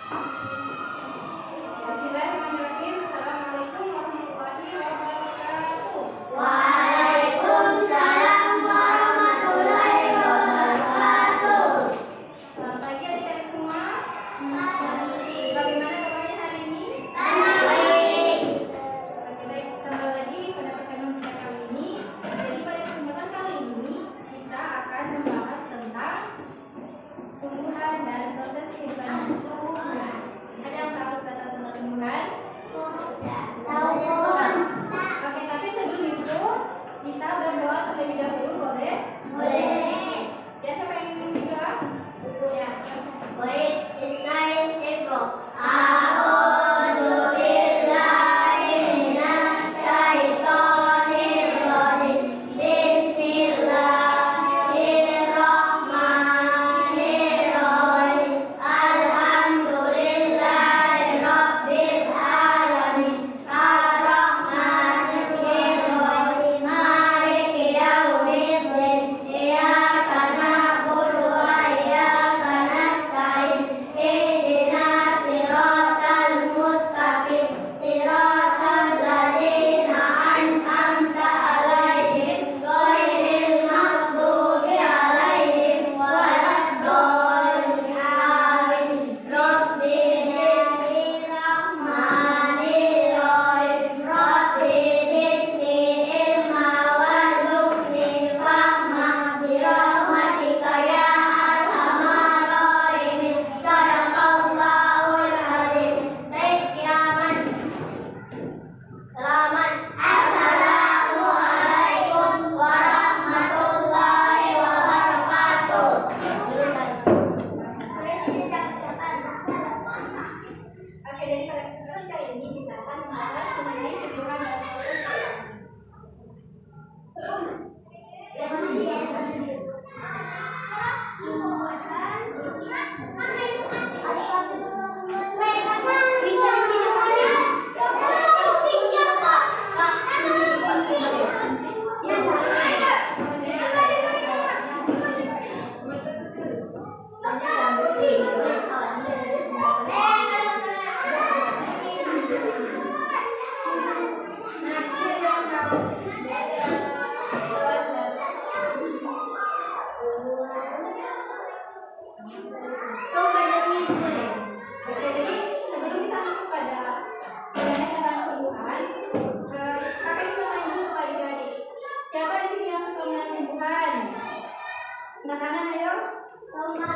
Bismillahirrahmanirrahim. Assalamualaikum warahmatullahi wabarakatuh. Waalaikumsalam warahmatullahi wabarakatuh. Selamat pagi adik-adik semua. Bagaimana kabarnya hari ini? Baik. Oke, baik. Kembali lagi pada pertemuan kita kali ini. Jadi pada kesempatan kali ini kita akan membahas tentang tumbuhan dan proses kehidupan. Ada yang tahu tentang tumbuhan? Oke, tapi sebelum itu kita berdoa terlebih dahulu, boleh? Boleh. Ya, siapa yang ingin berdoa? Ya. Wait, it's 9 April. A'udzu billahi minasy syaithanir rajim. Bismillahirrahmanirrahim. Alhamdulillahi rabbil alamin. Ar-Rahmanir Rahim. Maliki yaumiddin. Iyyaka na'budu wa iyyaka nasta'in. Ihdinas siratal mustaqim. Siratal ladzina an'amta 'alaihim ghairil maghdubi 'alaihim waladdallin. Amin. Rabbi zidni rahmanirrahim. Rabbi zidni ilma warzuqni fahma birahmatika ya arhamar rahimin. Sadaqallahul azim. Selamat. Assalamualaikum warahmatullahi wabarakatuh. Oke, jadi pada kesempatan kali ini kita akan membahas mengenai tumbuhan dan proses Oke, jadi sebelum kita masuk pada mengenai tentang tumbuhan, kakak ingin tanya dulu kepada adik-adik. Siapa di sini yang suka melihat tumbuhan? Angkat tangan, ayo. Nah,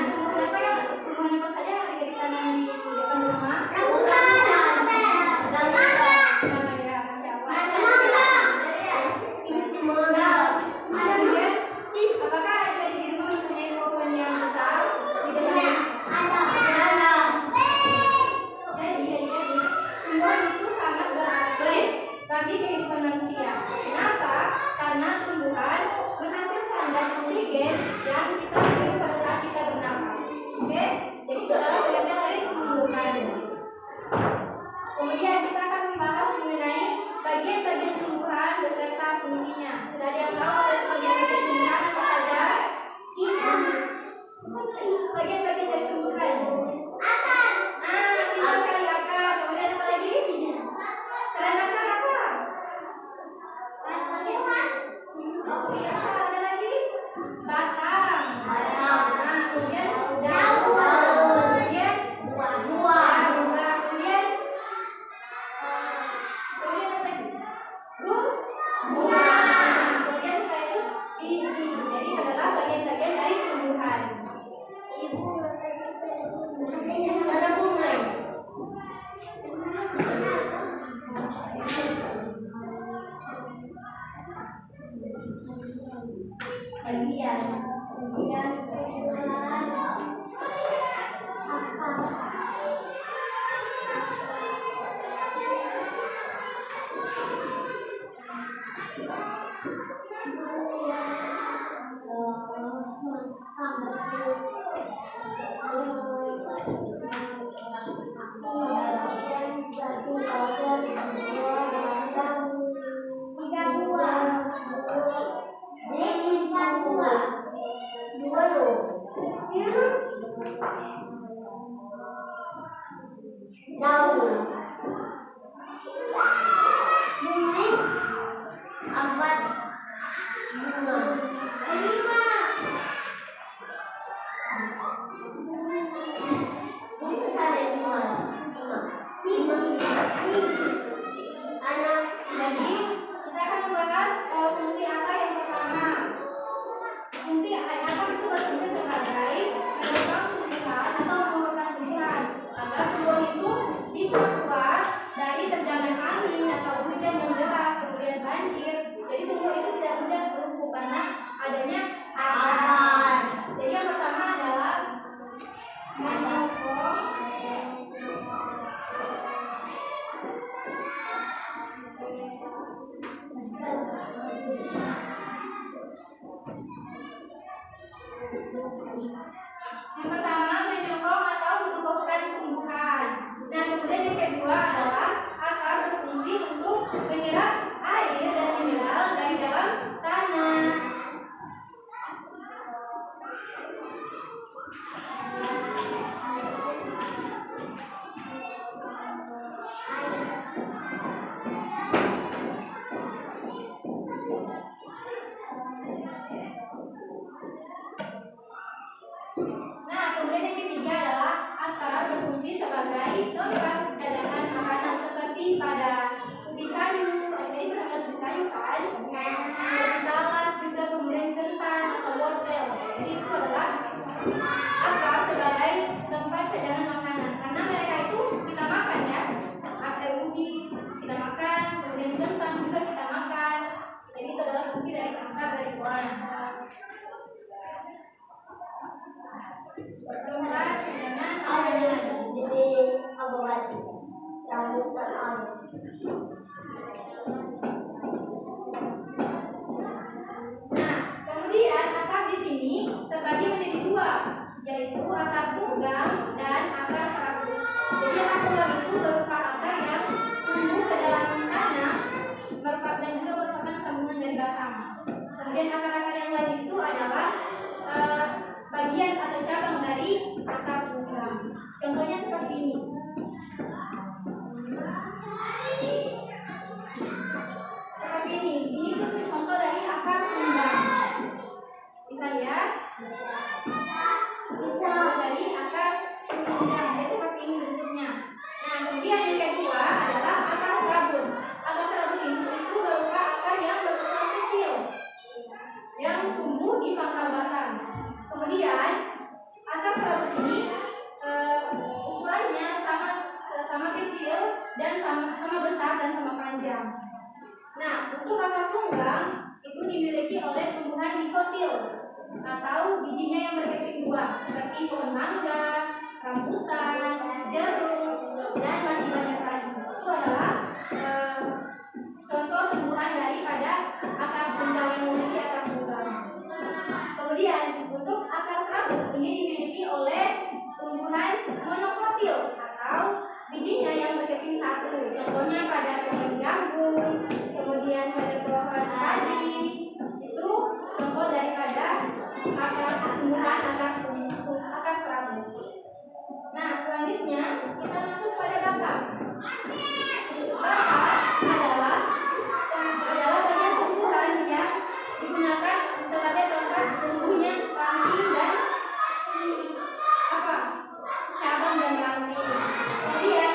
tumbuhan apa yang apa saja yang ada di tanam di depan rumah? Nah, ya, kemudian, apakah ada di rumah mempunyai pohon yang besar di depan? Jadi, adik-adik, tumbuhan itu sangat berarti bagi kehidupan manusia. Kenapa? Karena tumbuhan menghasilkan gas oksigen yang kita hirup pada saat kita bernapas. Oke? Jadi itu adalah bagian dari tumbuhan. Kemudian kita akan membahas mengenai bagian-bagian tumbuhan beserta fungsinya. Sudah ada yang tahu bagian-bagian tumbuhan apa saja? Bagian-bagian dari tumbuhan. Pintar sekali akar. Kemudian apa lagi? Selain akar apa? Ada lagi? Batang. Kemudian daun. Kemudian buah. Kemudian apa lagi? Bunga. Kemudian setelah itu biji. Jadi adalah bagian-bagian dari tumbuhan. Yang pertama menyokong atau menumbuhkan tumbuhan. Nah, kemudian yang kedua adalah akar berfungsi untuk menyerap air dan mineral dari dalam tanah. Nah, kemudian yang ketiga adalah akar berfungsi sebagai tempat cadangan makanan seperti pada ubi kayu. Jadi pernah lihat ubi kayu kan? Talas juga, kemudian kentang atau wortel. Jadi itu adalah akar sebagai tempat cadangan makanan. Karena mereka itu kita makan ya. Ada ubi kita makan, kemudian kentang juga kita makan. Jadi itu adalah fungsi dari akar dari buah. Tempat cadangan makanan. Jadi obat rambutan anu. Nah, kemudian akar di sini terbagi menjadi dua, yaitu akar tunggang dan akar serabut. Jadi akar tunggang itu berupa akar yang tumbuh ke dalam tanah, dan juga merupakan sambungan dari batang. Kemudian akar-akar yang lain itu adalah bagian atau cabang dari akar tunggang. Contohnya seperti ini. Seperti ini. Ini tuh contoh dari akar tunggang. Bisa lihat? Bisa dari akar tunggang. Jadi seperti ini bentuknya. Nah, kemudian yang kedua adalah akar serabut. Akar serabut ini itu berupa akar yang berukuran kecil, yang tumbuh di pangkal batang. Kemudian akar serabut ini ukurannya sama kecil dan sama besar dan sama panjang. Nah, untuk akar tunggang itu dimiliki oleh tumbuhan dikotil atau bijinya yang berkeping dua, seperti pohon mangga, rambutan, jeruk, dan masih banyak lagi. Itu adalah contoh tumbuhan daripada akar tunggang yang memiliki akar tunggang. Kemudian untuk akar serabut ini dimiliki oleh tumbuhan monokotil atau bijinya yang berkeping satu. Contohnya pada pohon jagung, kemudian pada pohon padi. Itu contoh daripada akar tumbuhan akar serabut. Nah, selanjutnya kita masuk pada batang. Batang adalah bagian tumbuhan yang digunakan sebagai tempat tumbuhnya ranting dan cabang dan ranting. Kemudian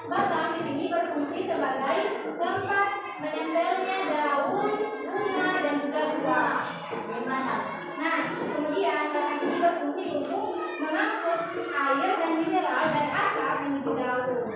batang ini berfungsi sebagai tempat menempelnya daun, bunga, dan juga buah. Nah, kemudian batang ini berfungsi untuk mengangkut air dan mineral dari akar menuju daun.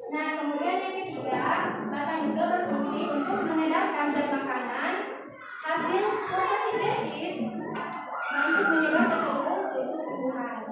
Nah, kemudian yang ketiga, batang juga berfungsi untuk mengedarkan zat makanan hasil fotosintesis untuk menyebar ke seluruh tubuh tumbuhan.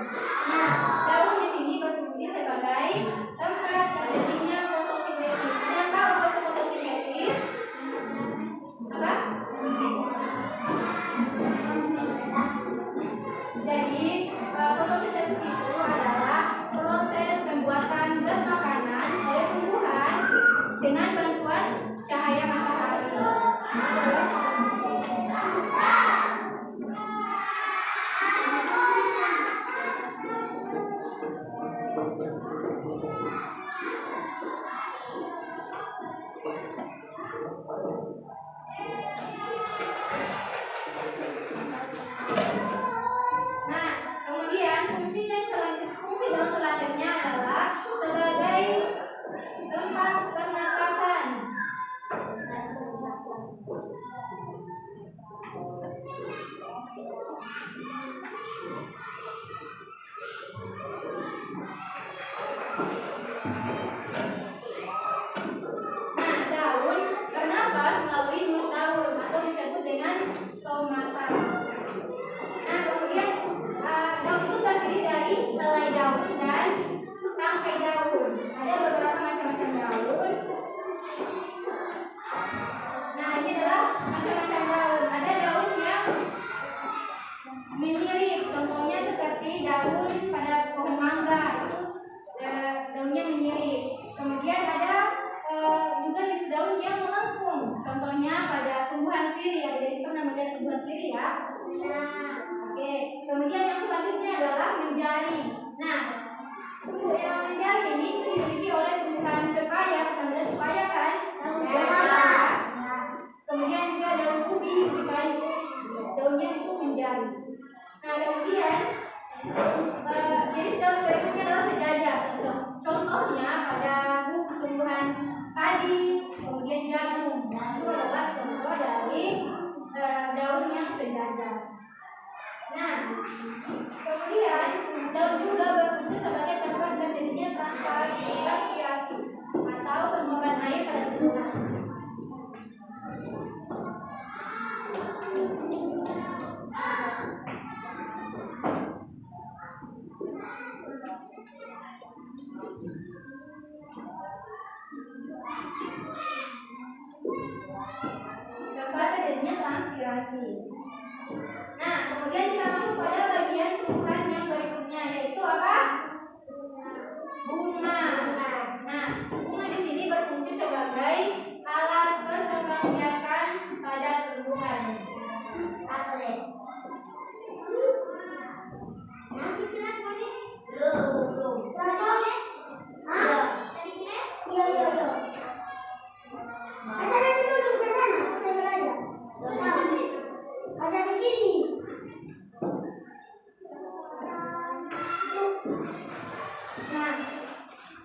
Nah, daun di sini berfungsi sebagai tempat terjadinya fotosintesis. Yang tahu apa itu fotosintesis? Apa? Jadi, fotosintesis itu adalah proses pembuatan zat makanan oleh tumbuhan dengan bantuan cahaya matahari. Nah, kemudian fungsi daun selanjutnya adalah sebagai tempat pernapasan. Nah, daun bernapas melalui mulut daun atau disebut dengan stomata. Nah, kemudian daun itu terdiri dari helai daun dan tangkai daun. Ada beberapa macam-macam daun. Nah, ini adalah macam-macam daun. Ada daun yang menyirip, contohnya seperti daun pada pohon mangga itu daunnya menyirip. Kemudian ada juga jenis daun yang melengkung, contohnya pada tumbuhan sirih. Jadi pernah melihat tumbuhan sirih ya? Oke. Kemudian yang selanjutnya adalah menjari. Nah, yang menjari ini dimiliki oleh tumbuhan pepaya, misalnya pepaya kan? Kemudian juga daun ubi, ubi kayu, daunnya itu menjari. Nah, kemudian jenis daun berikutnya adalah sejajar. Contohnya pada tumbuhan padi, kemudian jagung. Itu adalah contoh dari daun yang sejajar. Nah, kemudian daun juga berfungsi sebagai tempat terjadinya transpirasi atau penguapan air pada tumbuhan. Tempat terjadinya transpirasi. Nah, kemudian kita masuk pada bagian tumbuhan yang berikutnya, yaitu apa? Bunga. Nah, bunga di sini berfungsi sebagai alat perkembangbiakan pada tumbuhan. Nah,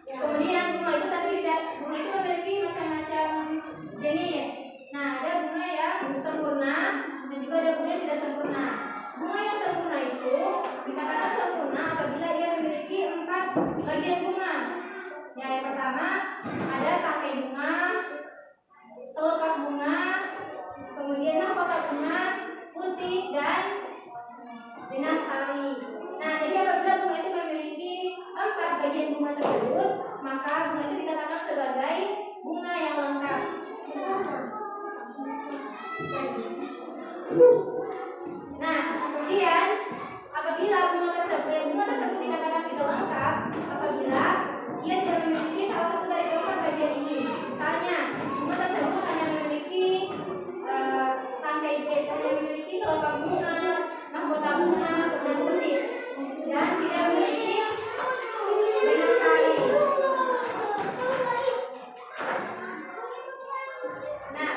kemudian bunga itu memiliki macam-macam jenis. Nah, ada bunga yang sempurna dan juga ada bunga yang tidak sempurna. Bunga yang sempurna itu dikatakan sempurna apabila dia memiliki 4 bagian bunga. Yang pertama ada tangkai bunga, kelopak bunga, kemudian mahkota bunga, putih dan benang sari. Nah, jadi apabila bunga itu memiliki 4 bagian bunga tersebut, maka bunga itu dikatakan sebagai bunga yang lengkap. Nah, kemudian apabila bunga tersebut dikatakan tidak lengkap apabila dia tidak memiliki salah satu dari 4 bagian ini. Misalnya, bunga tersebut hanya memiliki kelopak bunga, mahkota bunga, dan putih, dan tidak memiliki benang sari. Nah,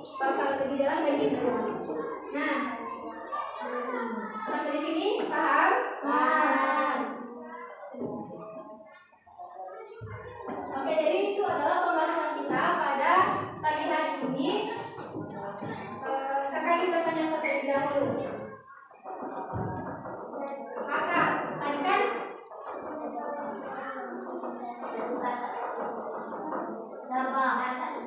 bakal lebih dalam dari itu. Nah, sampai di sini paham? Paham. Oke, jadi itu adalah pembahasan kita pada pagi hari ini terkait pertanyaan terlebih dahulu. Maka tadi kan Coba yang ada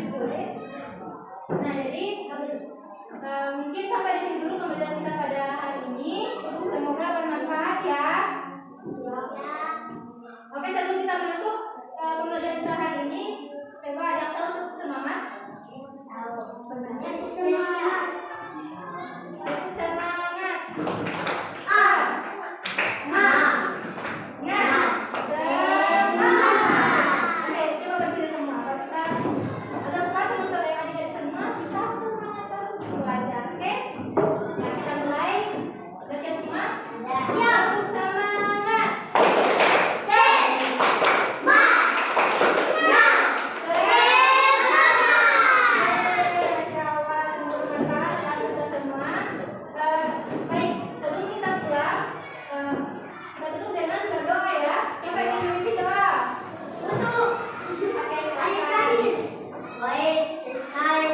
boleh. Nah, jadi mungkin sampai di sini dulu pembelajaran kita pada hari ini. Semoga bermanfaat ya. Oke, sebelum kita menutup pembelajaran kita hari ini, coba ada yang tahu untuk semangat? semangat. Untuk semangat. Oke, coba berdiri semua. Kita agar supaya teman-teman yang ada di semua bisa semangat terus belajar. Oke? Nah, kita mulai. Sudah siap semua? Siap. Untuk semangat. Baik, sebelum kita pulang, kita tutup dengan berdoa ya. Siapa yang ingin memimpin doa? Oke, silakan. Baik, selesai.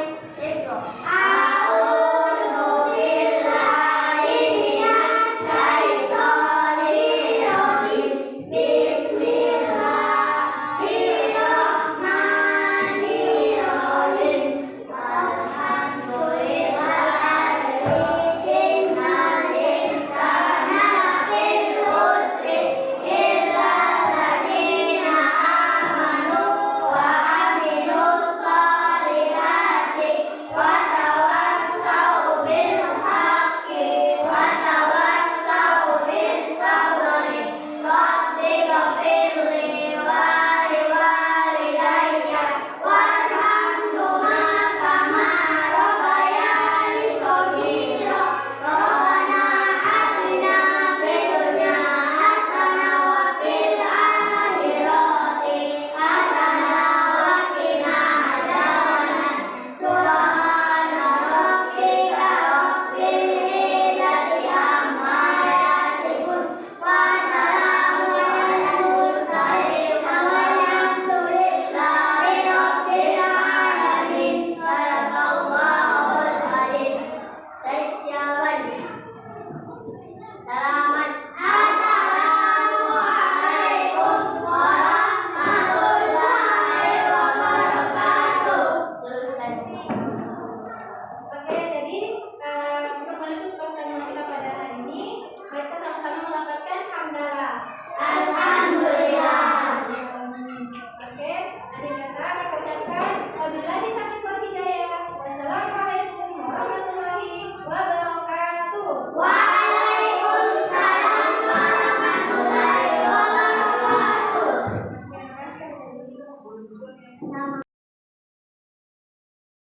A'udzu billahi minasy syaithanir rajim. Bismillahirrahmanirrahim. Alhamdulillahi innal insana lafii khusr illa alladziina aamanu wa 'amilus shalihati wa tawassau bil haqqi wa tawassau bis sabri. Rabbi ghfirli wa liwalidayya warhamhuma kama rabbayani shaghira. Rabbana atina fid dunya hasanah wa fil akhirati hasanah wa qina adzabannar. Subhana rabbika rabbil izzati amma yasifun wa salamun alal mursalin walhamdulillahi rabbil alamin. Sadaqallahul adzim. Selamat. Assalamualaikum warahmatullahi wabarakatuh. Oke, jadi untuk menutup pertemuan kita pada hari ini, mari kita sama-sama melafazkan hamdalah. Alhamdulillah. Oke, akhir kata kita ucapkan wabillahi taufiq wal hidayah. Wassalamualaikum warahmatullahi wabarakatuh. Waalaikumsalam warahmatullahi wabarakatuh. Terima kasih. Sama.